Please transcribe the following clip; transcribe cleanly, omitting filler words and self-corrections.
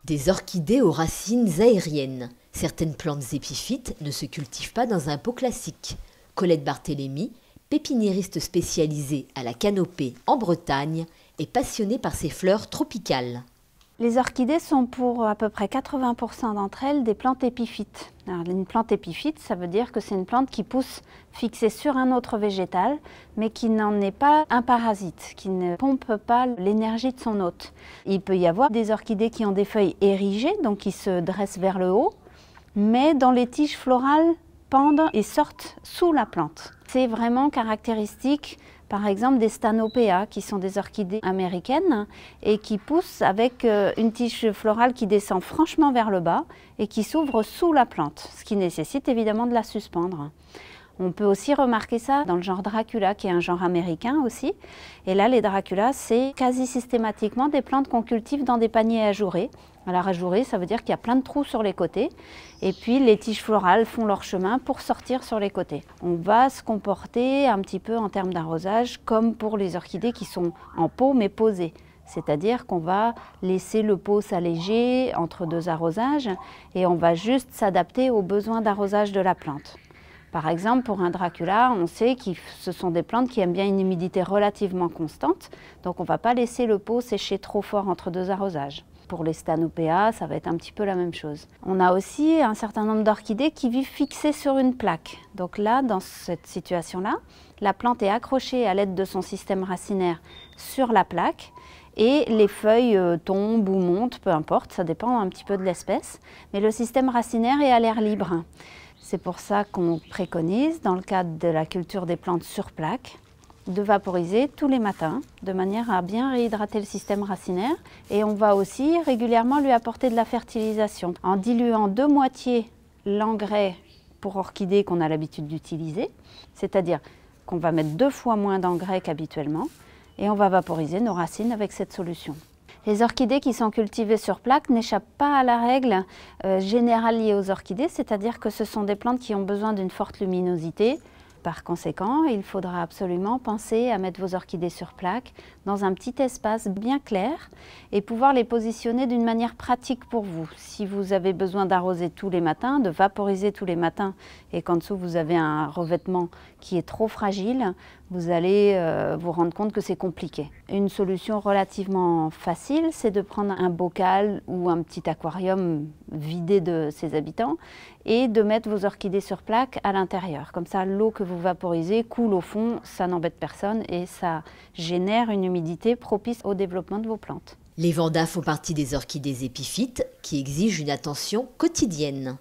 Des orchidées aux racines aériennes. Certaines plantes épiphytes ne se cultivent pas dans un pot classique. Colette Barthélémy, pépiniériste spécialisée à la canopée en Bretagne, est passionnée par ces fleurs tropicales. Les orchidées sont pour à peu près 80% d'entre elles des plantes épiphytes. Alors, une plante épiphyte, ça veut dire que c'est une plante qui pousse fixée sur un autre végétal, mais qui n'en est pas un parasite, qui ne pompe pas l'énergie de son hôte. Il peut y avoir des orchidées qui ont des feuilles érigées, donc qui se dressent vers le haut, mais dont les tiges florales pendent et sortent sous la plante. C'est vraiment caractéristique, par exemple, des Stanopea, qui sont des orchidées américaines et qui poussent avec une tige florale qui descend franchement vers le bas et qui s'ouvre sous la plante, ce qui nécessite évidemment de la suspendre. On peut aussi remarquer ça dans le genre Dracula, qui est un genre américain aussi. Et là, les Dracula, c'est quasi systématiquement des plantes qu'on cultive dans des paniers ajourés. Alors ajourés, ça veut dire qu'il y a plein de trous sur les côtés. Et puis les tiges florales font leur chemin pour sortir sur les côtés. On va se comporter un petit peu en termes d'arrosage comme pour les orchidées qui sont en pot mais posées. C'est-à-dire qu'on va laisser le pot s'alléger entre deux arrosages et on va juste s'adapter aux besoins d'arrosage de la plante. Par exemple, pour un Dracula, on sait que ce sont des plantes qui aiment bien une humidité relativement constante, donc on ne va pas laisser le pot sécher trop fort entre deux arrosages. Pour les Stanopea, ça va être un petit peu la même chose. On a aussi un certain nombre d'orchidées qui vivent fixées sur une plaque. Donc là, dans cette situation-là, la plante est accrochée à l'aide de son système racinaire sur la plaque et les feuilles tombent ou montent, peu importe, ça dépend un petit peu de l'espèce, mais le système racinaire est à l'air libre. C'est pour ça qu'on préconise, dans le cadre de la culture des plantes sur plaque, de vaporiser tous les matins, de manière à bien réhydrater le système racinaire. Et on va aussi régulièrement lui apporter de la fertilisation, en diluant de moitié l'engrais pour orchidées qu'on a l'habitude d'utiliser, c'est-à-dire qu'on va mettre 2 fois moins d'engrais qu'habituellement, et on va vaporiser nos racines avec cette solution. Les orchidées qui sont cultivées sur plaque n'échappent pas à la règle générale liée aux orchidées, c'est-à-dire que ce sont des plantes qui ont besoin d'une forte luminosité. Par conséquent, il faudra absolument penser à mettre vos orchidées sur plaque dans un petit espace bien clair et pouvoir les positionner d'une manière pratique pour vous. Si vous avez besoin d'arroser tous les matins, de vaporiser tous les matins et qu'en dessous vous avez un revêtement qui est trop fragile, vous allez vous rendre compte que c'est compliqué. Une solution relativement facile, c'est de prendre un bocal ou un petit aquarium vidé de ses habitants et de mettre vos orchidées sur plaque à l'intérieur. Comme ça, l'eau que vous vaporisez coule au fond, ça n'embête personne et ça génère une humidité propice au développement de vos plantes. Les vandas font partie des orchidées épiphytes qui exigent une attention quotidienne.